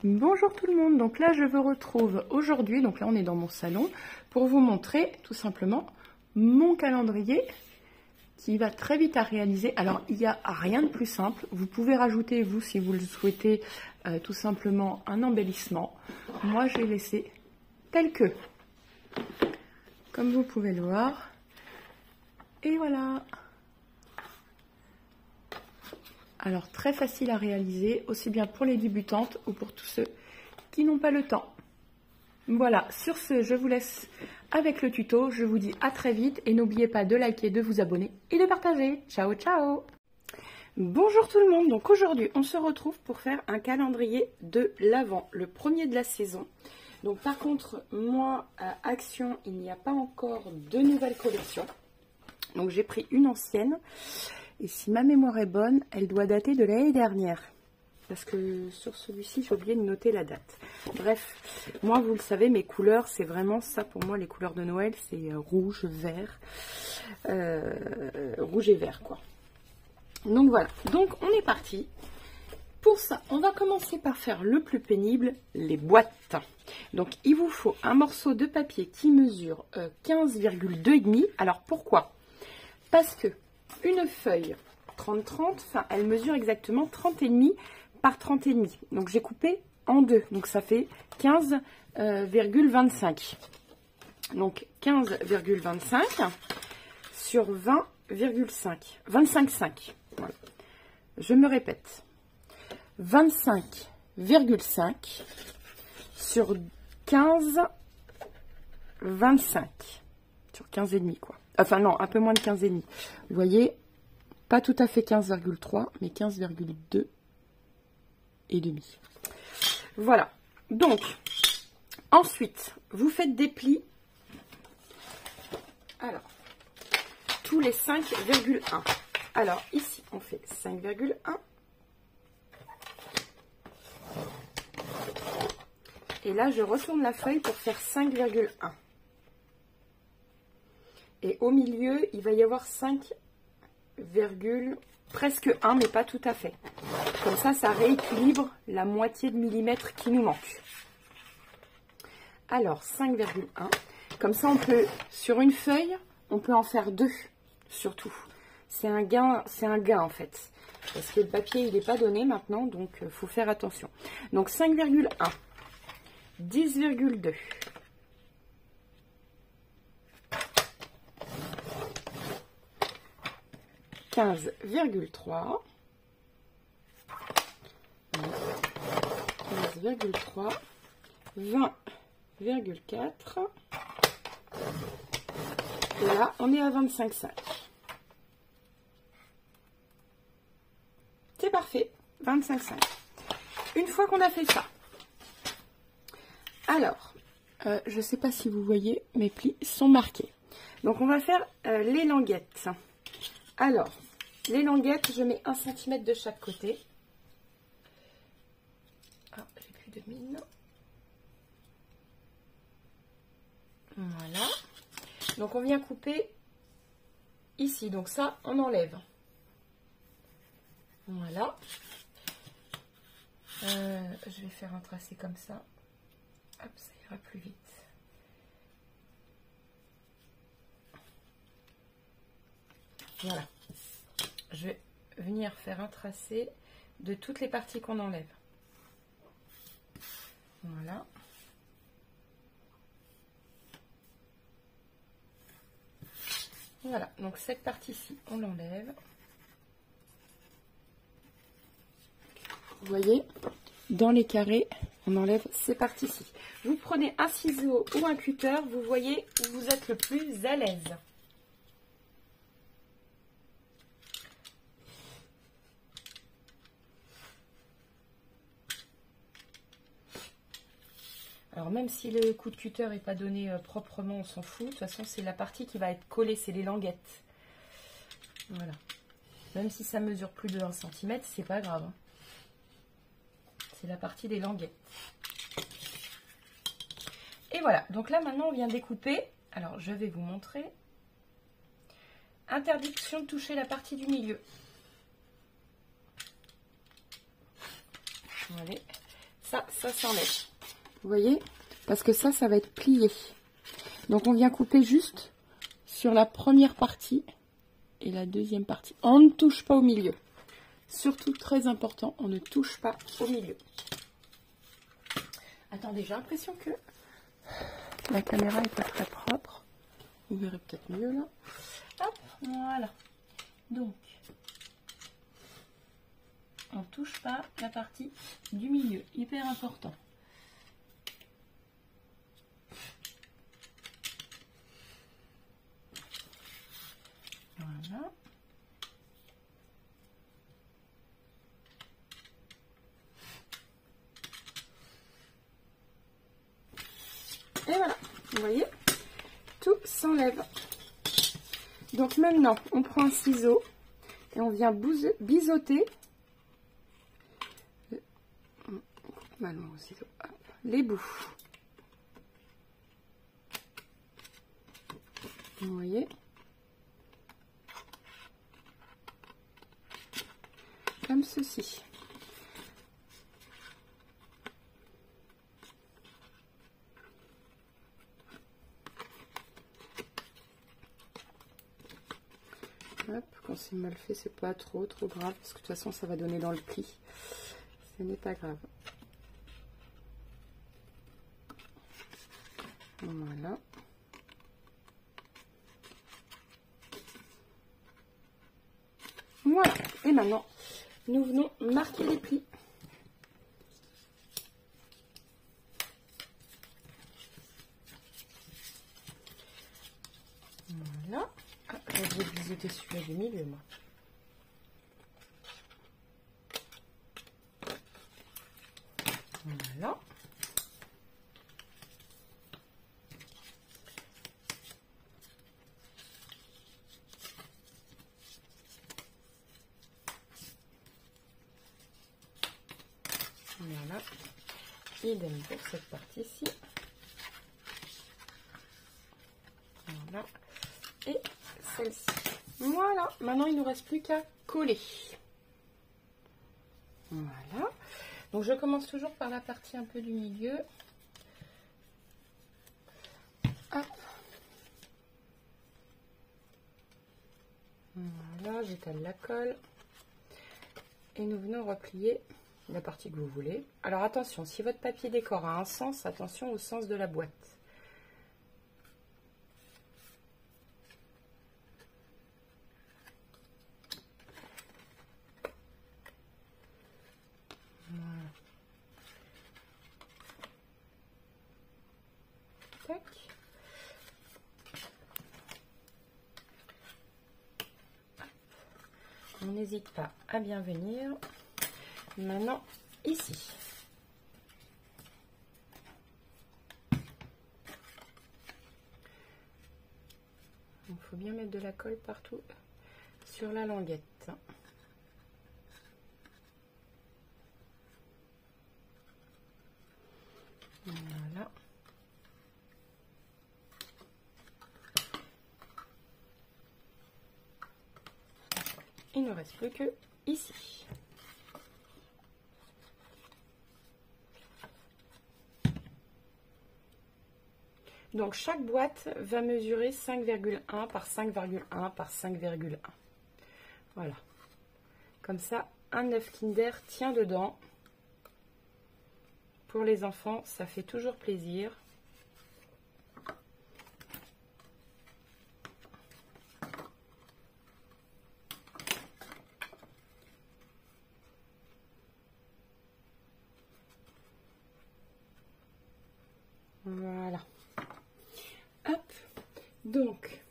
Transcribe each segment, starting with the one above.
Bonjour tout le monde, donc là je vous retrouve aujourd'hui, donc là on est dans mon salon, pour vous montrer tout simplement mon calendrier qui va très vite à réaliser. Alors il n'y a rien de plus simple, vous pouvez rajouter vous si vous le souhaitez tout simplement un embellissement. Moi j'ai laissé tel que, comme vous pouvez le voir, et voilà. Alors très facile à réaliser, aussi bien pour les débutantes ou pour tous ceux qui n'ont pas le temps. Voilà, sur ce, je vous laisse avec le tuto. Je vous dis à très vite et n'oubliez pas de liker, de vous abonner et de partager. Ciao, ciao! Bonjour tout le monde, donc aujourd'hui on se retrouve pour faire un calendrier de l'Avent, le premier de la saison. Donc par contre, moi à Action, il n'y a pas encore de nouvelles collections. Donc j'ai pris une ancienne. Et si ma mémoire est bonne, elle doit dater de l'année dernière. Parce que sur celui-ci, j'ai oublié de noter la date. Bref, moi, vous le savez, mes couleurs, c'est vraiment ça pour moi, les couleurs de Noël, c'est rouge, vert. Rouge et vert, quoi. Donc voilà, donc on est parti. Pour ça, on va commencer par faire le plus pénible, les boîtes. Donc il vous faut un morceau de papier qui mesure 15,2,5. Alors pourquoi? Parce que une feuille 30-30, enfin elle mesure exactement 30,5 par 30,5. Donc j'ai coupé en deux, donc ça fait 15,25. Donc 15,25 sur 20,5. 25,5. Voilà. Je me répète. 25,5 sur 15,25. Sur 15,5 quoi. Enfin non, un peu moins de 15,5. Vous voyez, pas tout à fait 15,3, mais 15,2 et demi. Voilà. Donc, ensuite, vous faites des plis. Alors, tous les 5,1. Alors, ici, on fait 5,1. Et là, je retourne la feuille pour faire 5,1. Et au milieu, il va y avoir 5, presque 1, mais pas tout à fait. Comme ça, ça rééquilibre la moitié de millimètre qui nous manque. Alors, 5,1. Comme ça, on peut, sur une feuille, on peut en faire deux, surtout. C'est un gain en fait. Parce que le papier, il n'est pas donné maintenant, donc il faut faire attention. Donc, 5,1. 10,2. 15,3, 15,3, 20,4, et là on est à 25,5. C'est parfait, 25,5. Une fois qu'on a fait ça, alors, je ne sais pas si vous voyez, mes plis sont marqués. Donc on va faire les languettes. Alors, les languettes, je mets 1 cm de chaque côté. Ah, j'ai plus de mine. Voilà. Donc, on vient couper ici. Donc, ça, on enlève. Voilà. Je vais faire un tracé comme ça. Hop, ça ira plus vite. Voilà. Je vais venir faire un tracé de toutes les parties qu'on enlève. Voilà. Voilà, donc cette partie-ci, on l'enlève. Vous voyez, dans les carrés, on enlève ces parties-ci. Vous prenez un ciseau ou un cutter, vous voyez où vous êtes le plus à l'aise. Alors même si le coup de cutter n'est pas donné proprement, on s'en fout. De toute façon, c'est la partie qui va être collée, c'est les languettes. Voilà. Même si ça mesure plus de 1 cm, c'est pas grave. Hein. C'est la partie des languettes. Et voilà. Donc là, maintenant, on vient découper. Alors, je vais vous montrer. Interdiction de toucher la partie du milieu. Allez. ça s'enlève. Vous voyez? Parce que ça va être plié. Donc on vient couper juste sur la première partie et la deuxième partie. On ne touche pas au milieu. Surtout très important, on ne touche pas au milieu. Attendez, j'ai l'impression que la caméra n'est pas très propre. Vous verrez peut-être mieux là. Hop, voilà. Donc, on ne touche pas la partie du milieu. Hyper important. Voilà. Et voilà, vous voyez, tout s'enlève. Donc maintenant, on prend un ciseau et on vient biseauter les bouts. Vous voyez, comme ceci. Hop, quand c'est mal fait, c'est pas trop grave, parce que de toute façon, ça va donner dans le pli. Ce n'est pas grave. Voilà. Voilà. Et maintenant, nous venons marquer les plis. Voilà. Ah, je vais biseauter celui-là du milieu, moi. Voilà. Voilà. Idem pour cette partie-ci. Voilà. Et celle-ci. Voilà. Maintenant, il ne nous reste plus qu'à coller. Voilà. Donc, je commence toujours par la partie un peu du milieu. Hop. Voilà, j'étale la colle. Et nous venons replier la partie que vous voulez. Alors, attention, si votre papier décor a un sens, attention au sens de la boîte. Tac. On n'hésite pas à bien venir. Maintenant, ici. Il faut bien mettre de la colle partout sur la languette. Voilà. Il ne reste plus que ici. Donc chaque boîte va mesurer 5,1 par 5,1 par 5,1. Voilà. Comme ça, un œuf Kinder tient dedans. Pour les enfants, ça fait toujours plaisir. Voilà. Hop. Donc,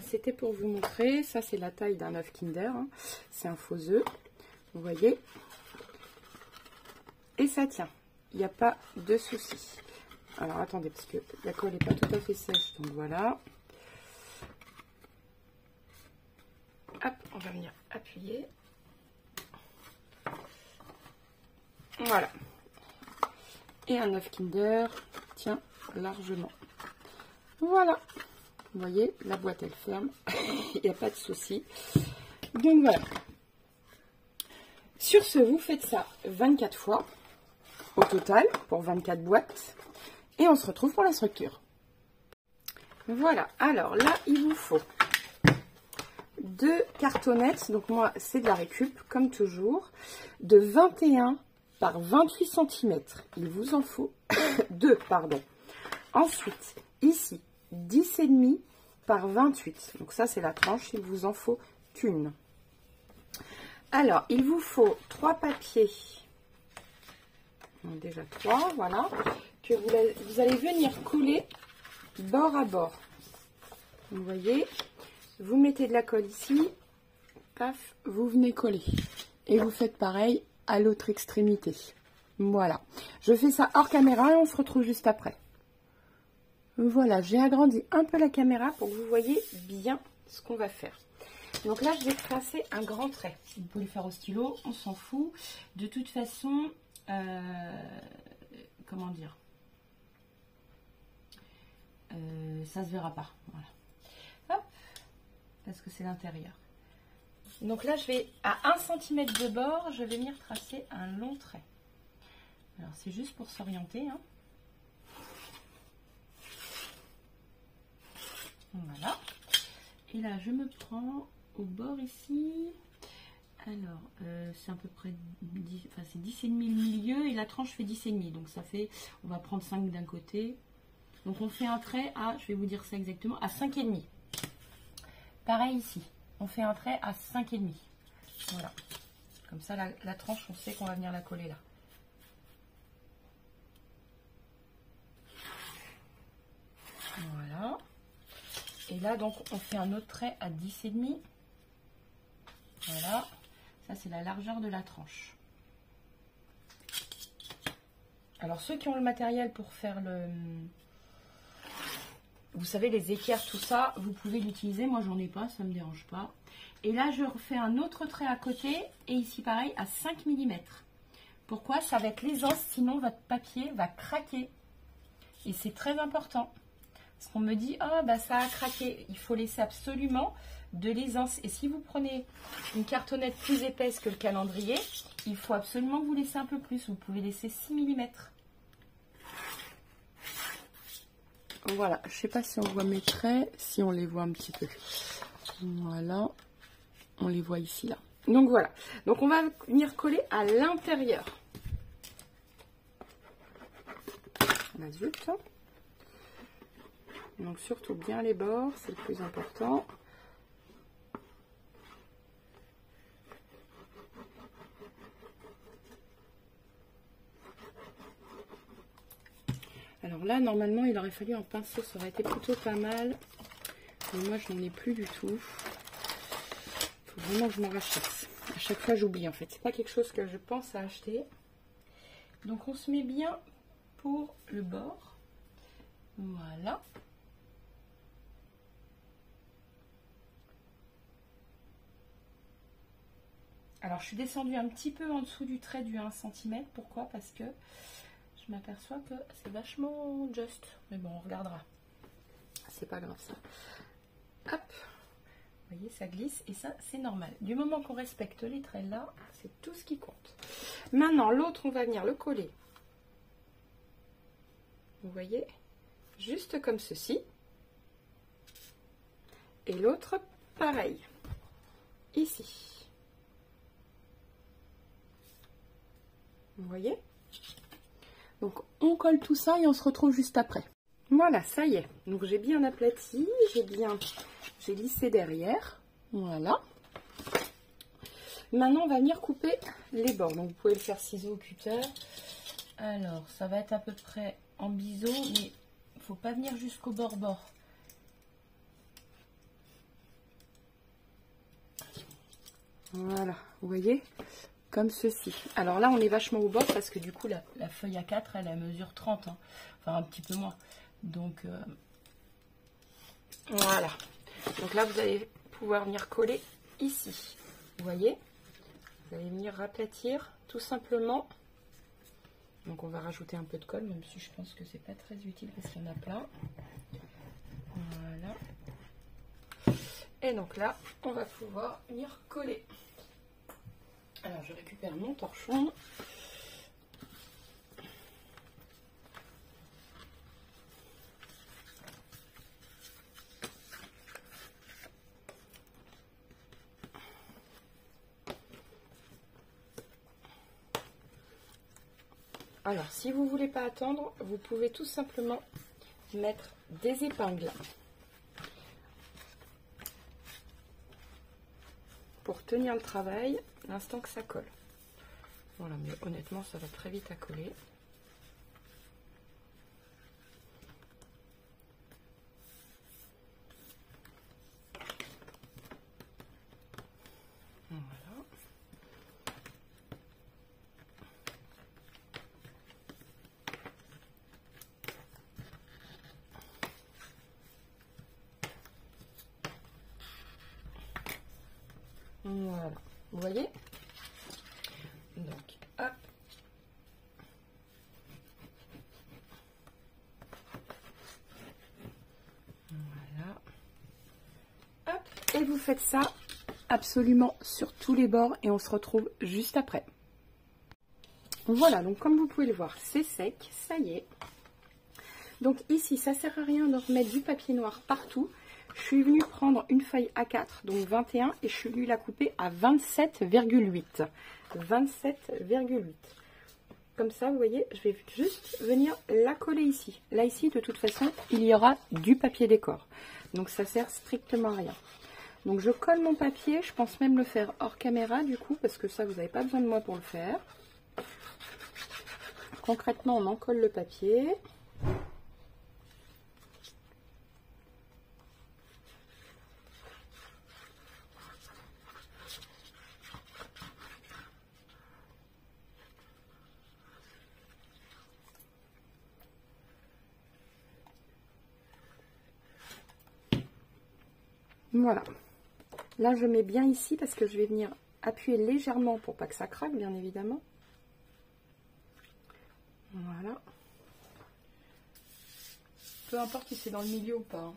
c'était pour vous montrer. Ça, c'est la taille d'un œuf Kinder. Hein. C'est un faux œuf. Vous voyez. Et ça tient. Il n'y a pas de souci. Alors, attendez, parce que la colle n'est pas tout à fait sèche. Donc, voilà. Hop, on va venir appuyer. Voilà. Et un œuf Kinder tient largement. Voilà. Vous voyez, la boîte, elle ferme. Il n'y a pas de souci. Donc, voilà. Sur ce, vous faites ça 24 fois. au total pour 24 boîtes. Et on se retrouve pour la structure. Voilà, alors là, il vous faut 2 cartonnettes. Donc moi, c'est de la récup, comme toujours, de 21 par 28 cm. Il vous en faut 2, pardon. Ensuite, ici, 10,5 par 28. Donc ça, c'est la tranche, il vous en faut qu'une. Alors, il vous faut 3 papiers. Donc, déjà 3, voilà. Que vous allez venir coller bord à bord. Vous voyez, vous mettez de la colle ici, paf, vous venez coller. Et vous faites pareil à l'autre extrémité. Voilà. Je fais ça hors caméra et on se retrouve juste après. Voilà, j'ai agrandi un peu la caméra pour que vous voyez bien ce qu'on va faire. Donc là, je vais tracer un grand trait. Vous pouvez le faire au stylo, on s'en fout. De toute façon, comment dire, ça se verra pas. Voilà. Hop, parce que c'est l'intérieur. Donc là, je vais à 1 cm de bord, je vais venir tracer un long trait. Alors, c'est juste pour s'orienter, hein. Voilà. Et là, je me prends au bord ici. Alors, c'est à peu près 10, enfin, c'est 10,5 le milieu et la tranche fait 10,5. Donc, ça fait, on va prendre 5 d'un côté. Donc, on fait un trait à, je vais vous dire ça exactement, à 5,5. Pareil ici, on fait un trait à 5,5. Voilà. Comme ça, la tranche, on sait qu'on va venir la coller là. Voilà. Et là, donc, on fait un autre trait à 10,5. Voilà. Ça, c'est la largeur de la tranche. Alors, ceux qui ont le matériel pour faire le... Vous savez, les équerres, tout ça, vous pouvez l'utiliser. Moi, j'en ai pas, ça ne me dérange pas. Et là, je refais un autre trait à côté. Et ici, pareil, à 5 mm. Pourquoi? Ça va être l'aisance, sinon votre papier va craquer. Et c'est très important. Parce qu'on me dit, ah, bah ça a craqué. Il faut laisser absolument de l'aisance. Et si vous prenez une cartonnette plus épaisse que le calendrier, il faut absolument que vous laissez un peu plus. Vous pouvez laisser 6 mm. Voilà, je ne sais pas si on voit mes traits, si on les voit un petit peu. Voilà, on les voit ici, là. Donc voilà, donc on va venir coller à l'intérieur. Adulte. Donc surtout bien les bords, c'est le plus important. Alors là, normalement, il aurait fallu un pinceau, ça aurait été plutôt pas mal. Mais moi, je n'en ai plus du tout. Il faut vraiment que je m'en rachète. À chaque fois, j'oublie en fait. C'est pas quelque chose que je pense à acheter. Donc, on se met bien pour le bord. Voilà. Alors, je suis descendue un petit peu en dessous du trait du 1 cm. Pourquoi? Parce que je m'aperçois que c'est vachement juste. Mais bon, on regardera. C'est pas grave ça. Hop. Vous voyez, ça glisse. Et ça, c'est normal. Du moment qu'on respecte les traits là, c'est tout ce qui compte. Maintenant, l'autre, on va venir le coller. Vous voyez? Juste comme ceci. Et l'autre, pareil. Ici. Vous voyez? Donc, on colle tout ça et on se retrouve juste après. Voilà, ça y est. Donc, j'ai bien aplati, j'ai lissé derrière. Voilà. Maintenant, on va venir couper les bords. Donc, vous pouvez le faire ciseaux ou cutter. Alors, ça va être à peu près en biseau, mais il ne faut pas venir jusqu'au bord-bord. Voilà, vous voyez? Comme ceci. Alors là, on est vachement au bord parce que du coup, la feuille A4, elle mesure 30. Hein. Enfin, un petit peu moins. Donc, voilà. Donc là, vous allez pouvoir venir coller ici. Vous voyez? Vous allez venir raplatir tout simplement. Donc, on va rajouter un peu de colle, même si je pense que c'est pas très utile parce qu'il y en a plein. Voilà. Et donc là, on va pouvoir venir coller. Alors, je récupère mon torchon. Alors, si vous ne voulez pas attendre, vous pouvez tout simplement mettre des épingles pour tenir le travail l'instant que ça colle. Voilà, mais honnêtement, ça va très vite à coller. Voilà. Voilà, vous voyez? Donc, hop. Voilà. Hop. Et vous faites ça absolument sur tous les bords et on se retrouve juste après. Voilà, donc comme vous pouvez le voir, c'est sec, ça y est. Donc ici, ça sert à rien de remettre du papier noir partout. Je suis venue prendre une feuille A4, donc 21, et je suis venue la couper à 27,8. 27,8. Comme ça, vous voyez, je vais juste venir la coller ici. Là, ici, de toute façon, il y aura du papier décor. Donc, ça sert strictement à rien. Donc, je colle mon papier. Je pense même le faire hors caméra, du coup, parce que ça, vous n'avez pas besoin de moi pour le faire. Concrètement, on en colle le papier. Voilà. Là, je mets bien ici parce que je vais venir appuyer légèrement pour pas que ça craque, bien évidemment. Voilà. Peu importe si c'est dans le milieu ou pas.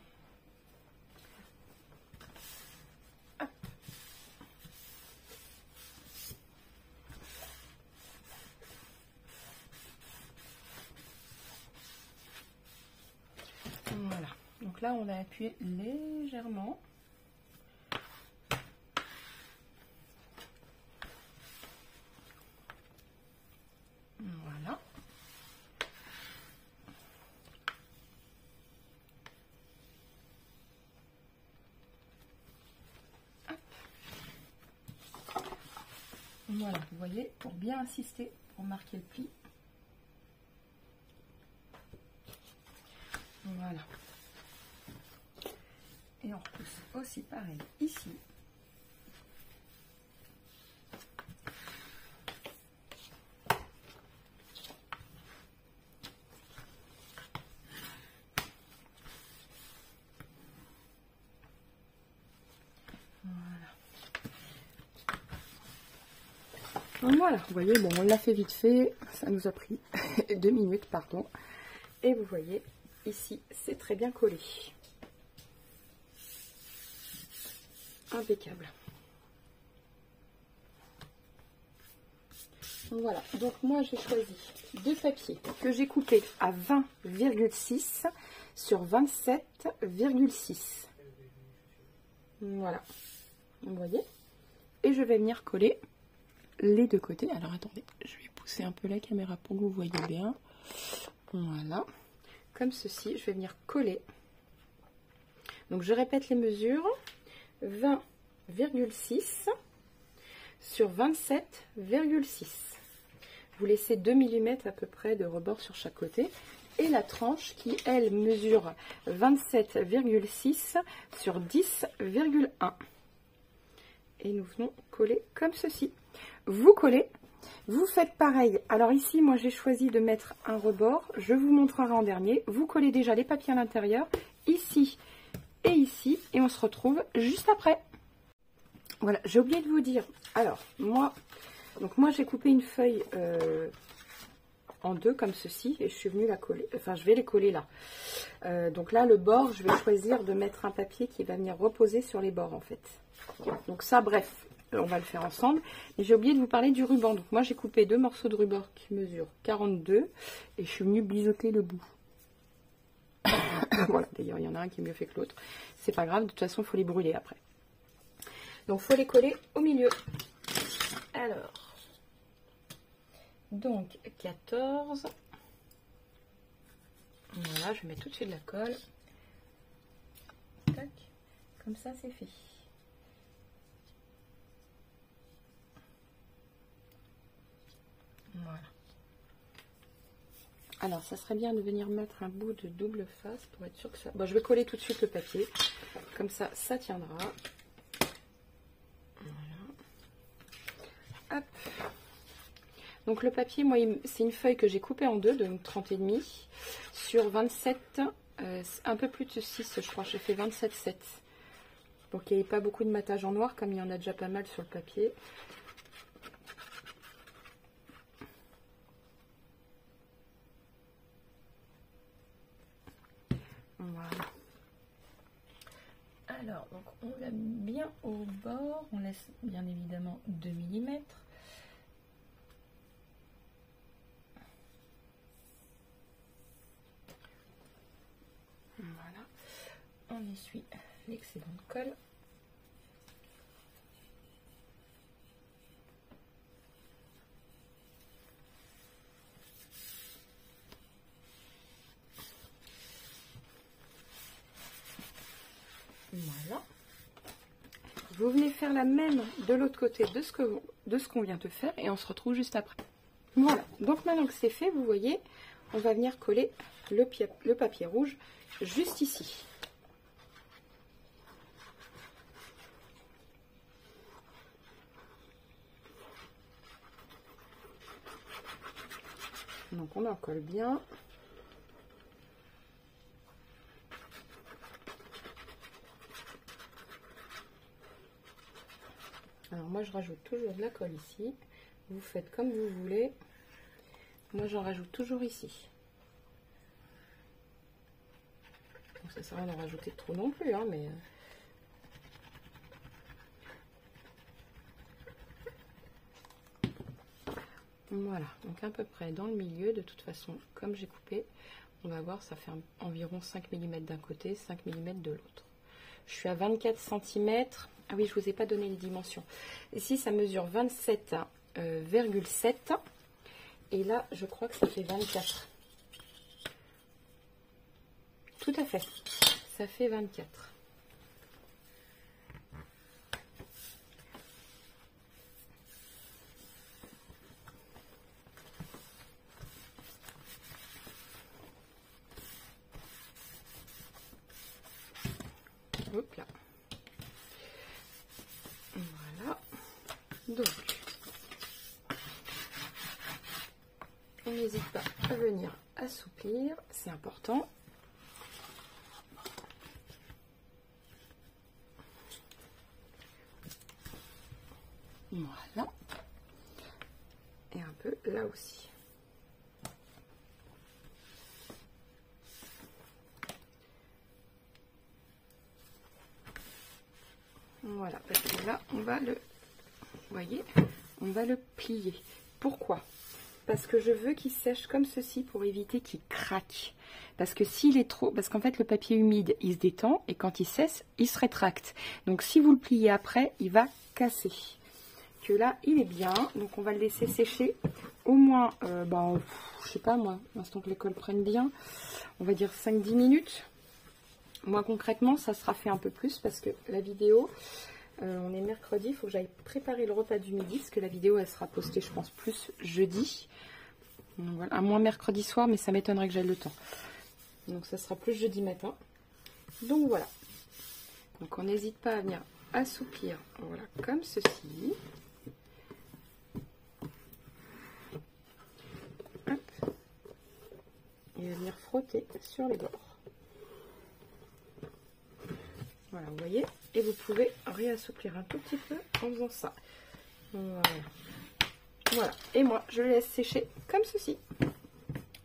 Hop. Voilà. Donc là, on a appuyé légèrement. Voilà. Hop. Voilà, vous voyez, pour bien insister, pour marquer le pli. Voilà. Et on repousse aussi pareil ici. Voilà, vous voyez, bon, on l'a fait vite fait, ça nous a pris 2 minutes, pardon. Et vous voyez, ici, c'est très bien collé. Impeccable. Voilà, donc moi j'ai choisi deux papiers que j'ai coupés à 20,6 sur 27,6. Voilà, vous voyez. Et je vais venir coller les deux côtés. Alors attendez, je vais pousser un peu la caméra pour que vous voyez bien. Voilà, comme ceci, je vais venir coller. Donc je répète les mesures. 20,6 sur 27,6. Vous laissez 2 mm à peu près de rebord sur chaque côté. Et la tranche qui, elle, mesure 27,6 sur 10,1. Et nous venons coller comme ceci. Vous collez, vous faites pareil. Alors ici, moi j'ai choisi de mettre un rebord. Je vous montrerai en dernier. Vous collez déjà les papiers à l'intérieur, ici et ici. Et on se retrouve juste après. Voilà, j'ai oublié de vous dire. Alors, moi j'ai coupé une feuille en deux comme ceci. Et je suis venue la coller. Enfin, je vais les coller là. Donc là, le bord, je vais choisir de mettre un papier qui va venir reposer sur les bords en fait. Donc ça, bref, on va le faire ensemble. Et j'ai oublié de vous parler du ruban. Donc moi, j'ai coupé 2 morceaux de ruban qui mesurent 42. Et je suis venue biseauter le bout. Voilà, d'ailleurs, il y en a un qui est mieux fait que l'autre. C'est pas grave, de toute façon, il faut les brûler après. Donc, il faut les coller au milieu. Alors, Donc 14. Voilà, je mets tout de suite de la colle. Tac, comme ça c'est fait. Voilà. Alors, ça serait bien de venir mettre un bout de double face pour être sûr que ça... Bon, je vais coller tout de suite le papier. Comme ça, ça tiendra. Voilà. Hop. Donc, le papier, moi, c'est une feuille que j'ai coupée en deux, donc 30,5 sur 27, un peu plus de 6, je crois. J'ai fait 27,7. Pour qu'il n'y ait pas beaucoup de matage en noir, comme il y en a déjà pas mal sur le papier. Voilà. Alors, donc on l'a bien au bord, on laisse bien évidemment 2 mm. Voilà. On essuie l'excédent de colle. Voilà. Vous venez faire la même de l'autre côté de ce qu'on vient de faire et on se retrouve juste après. Voilà. Donc maintenant que c'est fait, vous voyez, on va venir coller le papier rouge juste ici. Donc on en colle bien. Alors moi je rajoute toujours de la colle ici, vous faites comme vous voulez, moi j'en rajoute toujours ici. Bon, ça sert à rien d'en rajouter trop non plus, hein, mais... Voilà, donc à peu près dans le milieu, de toute façon, comme j'ai coupé, on va voir, ça fait environ 5 mm d'un côté, 5 mm de l'autre. Je suis à 24 cm. Ah oui, je ne vous ai pas donné les dimensions. Ici, ça mesure 27,7. Et là, je crois que ça fait 24. Tout à fait. Ça fait 24. Hop là. Voilà. Donc, on n'hésite pas à venir assouplir, c'est important. Voilà. Et un peu là aussi. Voilà, parce que là, on va le, vous voyez, on va le plier. Pourquoi? Parce que je veux qu'il sèche comme ceci pour éviter qu'il craque. Parce que s'il est trop, parce qu'en fait le papier humide, il se détend et quand il sèche, il se rétracte. Donc si vous le pliez après, il va casser. Que là, il est bien, donc on va le laisser sécher au moins, je sais pas moi, l'instant que les colles prennent bien, on va dire 5-10 minutes. Moi concrètement ça sera fait un peu plus parce que la vidéo, on est mercredi, il faut que j'aille préparer le repas du midi parce que la vidéo elle sera postée je pense plus jeudi. Donc, voilà, à moins mercredi soir mais ça m'étonnerait que j'aille le temps. Donc ça sera plus jeudi matin. Donc voilà. Donc on n'hésite pas à venir assouplir, voilà, comme ceci. Hop. Et à venir frotter sur les bords. Voilà, vous voyez, et vous pouvez réassouplir un tout petit peu en faisant ça. Voilà. Voilà, et moi, je le laisse sécher comme ceci.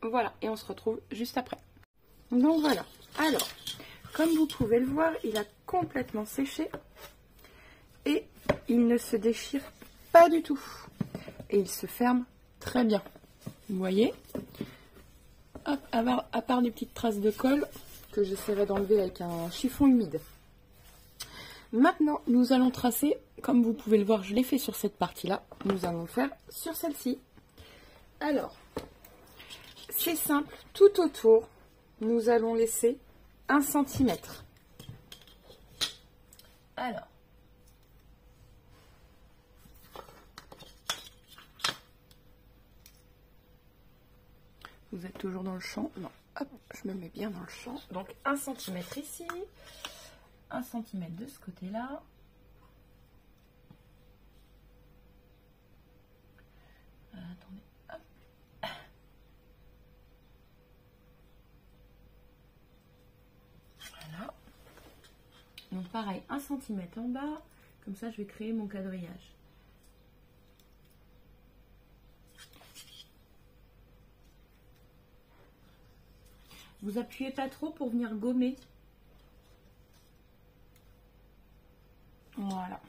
Voilà, et on se retrouve juste après. Donc voilà, alors, comme vous pouvez le voir, il a complètement séché et il ne se déchire pas du tout. Et il se ferme très bien. Vous voyez, hop, à part des petites traces de colle que j'essaierai d'enlever avec un chiffon humide. Maintenant, nous allons tracer, comme vous pouvez le voir, je l'ai fait sur cette partie-là. Nous allons le faire sur celle-ci. Alors, c'est simple, tout autour, nous allons laisser 1 cm. Alors, vous êtes toujours dans le champ? Non, hop, je me mets bien dans le champ. Donc 1 cm ici, 1 cm de ce côté-là. Attendez, hop. Voilà. Donc pareil, 1 cm en bas, comme ça je vais créer mon quadrillage. Vous appuyez pas trop pour venir gommer. Voilà.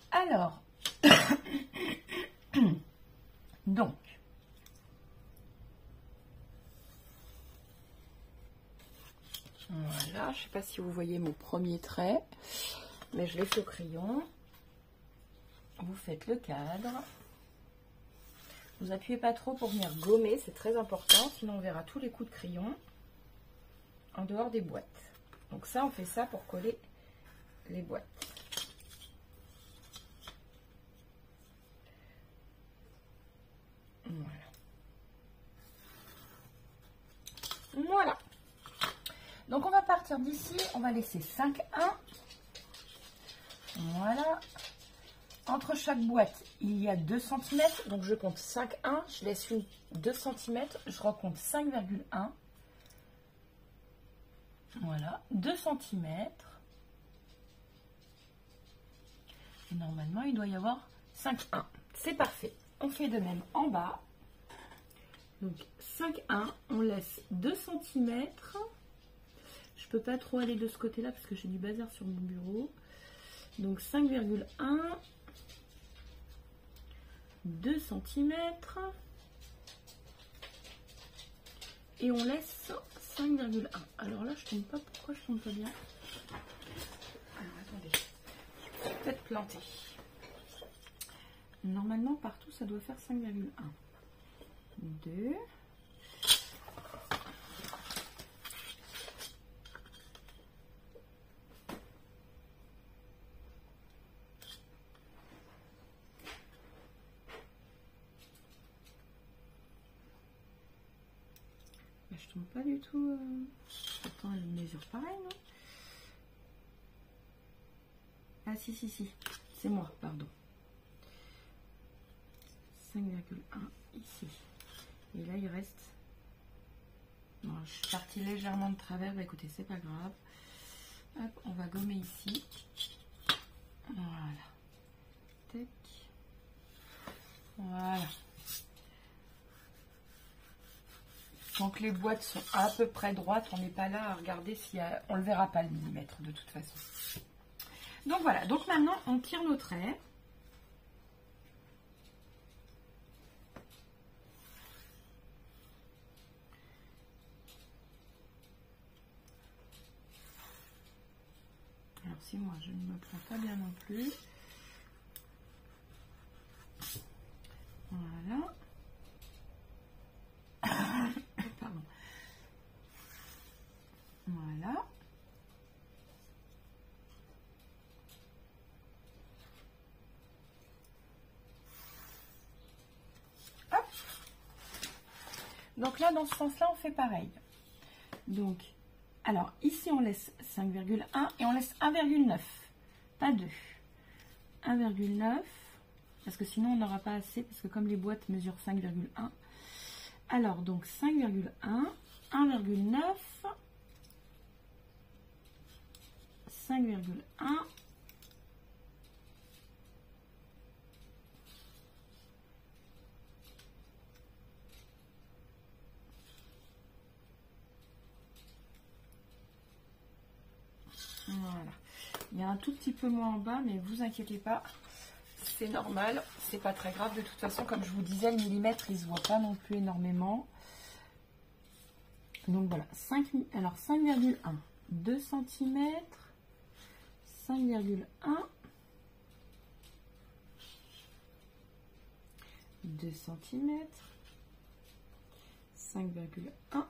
Alors, donc, voilà, je ne sais pas si vous voyez mon premier trait, mais je l'ai fait au crayon. vous faites le cadre. Vous appuyez pas trop pour venir gommer, c'est très important, sinon on verra tous les coups de crayon en dehors des boîtes. Donc ça, on fait ça pour coller les boîtes. Voilà. Voilà. Donc on va partir d'ici, on va laisser 5,1. Voilà. Entre chaque boîte, il y a 2 cm, donc je compte 5,1, je laisse une 2 cm, je recompte 5,1. Voilà, 2 cm. Et normalement, il doit y avoir 5,1. C'est parfait. On fait de même en bas. Donc 5,1, on laisse 2 cm. Je peux pas trop aller de ce côté-là parce que j'ai du bazar sur mon bureau. Donc 5,1. 2 cm et on laisse 5,1. Alors là, je tombe pas. Pourquoi je tombe pas bien? Alors attendez, je vais peut-être planter. Normalement, partout, ça doit faire 5,1. 2. Je tombe pas du tout. Attends, elle mesure pareil, non? Ah si, si, si. C'est moi, pardon. 5,1 ici. Et là, il reste... Non, je suis partie légèrement de travers. Bah écoutez, c'est pas grave. Hop, on va gommer ici. Voilà. Tac. Voilà. Tant que les boîtes sont à peu près droites, on n'est pas là à regarder si on le verra pas le millimètre de toute façon. Donc voilà, donc maintenant on tire nos traits. Alors si moi je ne me prends pas bien non plus. Voilà. Pardon. Voilà. Hop. Donc là, dans ce sens-là, on fait pareil. Donc, alors ici, on laisse 5,1 et on laisse 1,9. Pas 2. 1,9. Parce que sinon, on n'aura pas assez. Parce que comme les boîtes mesurent 5,1. Alors, donc 5,1, 1,9, 5,1, voilà. Il y a un tout petit peu moins en bas, mais vous inquiétez pas, c'est normal, c'est pas très grave. De toute façon, comme je vous disais, le millimètre, il se voit pas non plus énormément. Donc voilà, 5,1, 2 cm, 5,1, 2 cm, 5,1,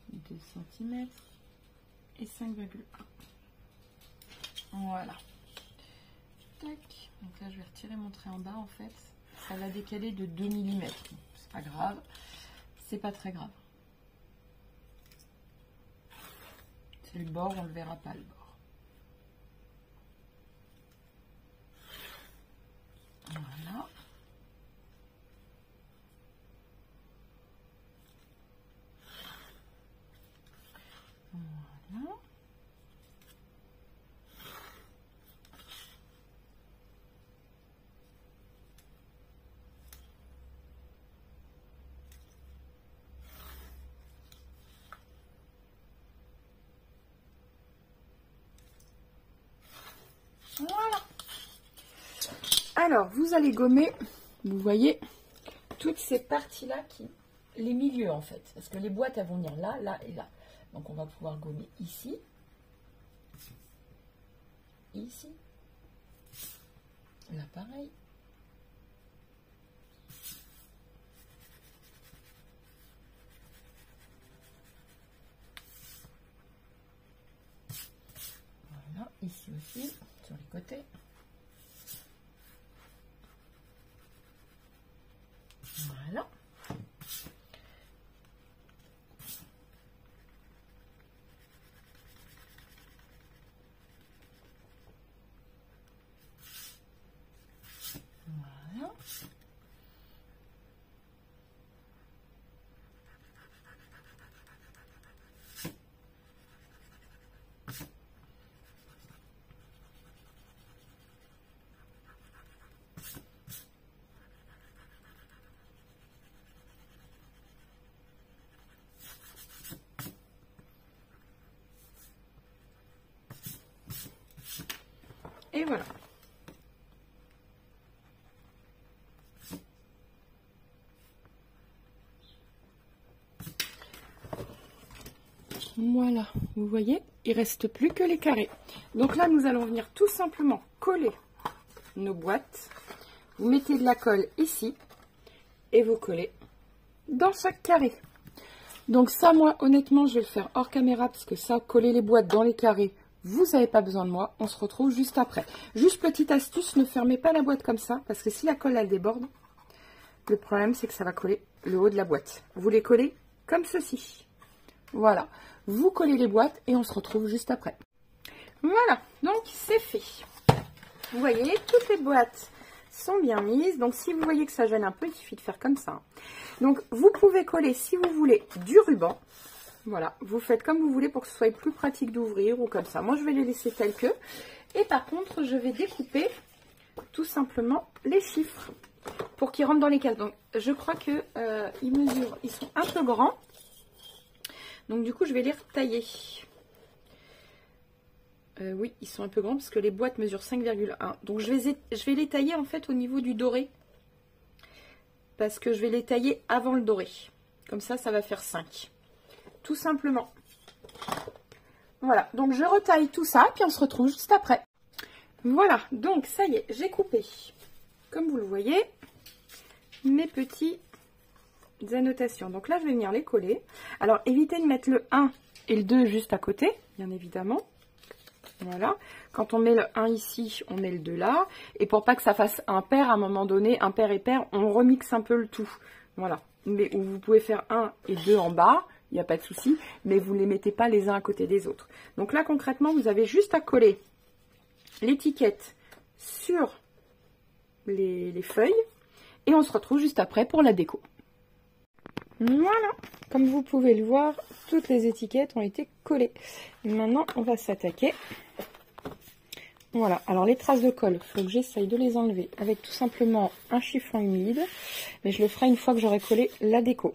2 cm et 5,1. Voilà. Tac. Donc là, je vais retirer mon trait en bas en fait. Ça va décaler de 2 mm. C'est pas grave. C'est pas très grave. C'est le bord, on ne le verra pas le bord. Voilà. Voilà. Voilà. Alors, vous allez gommer, vous voyez, toutes ces parties-là, les milieux en fait. Parce que les boîtes, elles vont venir là, là et là. Donc, on va pouvoir gommer ici. Ici. Là, pareil. Voilà, ici aussi, sur les côtés. Voilà. Voilà. Et voilà. Voilà, vous voyez, il ne reste plus que les carrés. Donc là, nous allons venir tout simplement coller nos boîtes. Vous mettez de la colle ici et vous collez dans chaque carré. Donc ça, moi, honnêtement, je vais le faire hors caméra parce que ça, coller les boîtes dans les carrés, vous n'avez pas besoin de moi. On se retrouve juste après. Juste petite astuce, ne fermez pas la boîte comme ça parce que si la colle, elle déborde, le problème, c'est que ça va coller le haut de la boîte. Vous les collez comme ceci. Voilà. Vous collez les boîtes et on se retrouve juste après. Voilà, donc c'est fait. Vous voyez, toutes les boîtes sont bien mises. Donc si vous voyez que ça gêne un peu, il suffit de faire comme ça. Donc vous pouvez coller, si vous voulez, du ruban. Voilà, vous faites comme vous voulez pour que ce soit plus pratique d'ouvrir ou comme ça. Moi, je vais les laisser tels que. Et par contre, je vais découper tout simplement les chiffres pour qu'ils rentrent dans les cases. Donc je crois que ils sont un peu grands. Donc du coup, je vais les retailler. Oui, ils sont un peu grands parce que les boîtes mesurent 5,1. Donc je vais les tailler en fait au niveau du doré. Parce que je vais les tailler avant le doré. Comme ça, ça va faire 5. Tout simplement. Voilà, donc je retaille tout ça, puis on se retrouve juste après. Voilà, donc ça y est, j'ai coupé, comme vous le voyez, mes petites annotations. Donc là, je vais venir les coller. Alors, évitez de mettre le 1 et le 2 juste à côté, bien évidemment. Voilà. Quand on met le 1 ici, on met le 2 là. Et pour pas que ça fasse un pair, à un moment donné, un pair et pair, on remixe un peu le tout. Voilà. Mais vous pouvez faire 1 et 2 en bas, il n'y a pas de souci. Mais vous ne les mettez pas les uns à côté des autres. Donc là, concrètement, vous avez juste à coller l'étiquette sur les feuilles. Et on se retrouve juste après pour la déco. Voilà, comme vous pouvez le voir, toutes les étiquettes ont été collées. Maintenant, on va s'attaquer. Voilà, alors les traces de colle, il faut que j'essaye de les enlever avec tout simplement un chiffon humide. Mais je le ferai une fois que j'aurai collé la déco.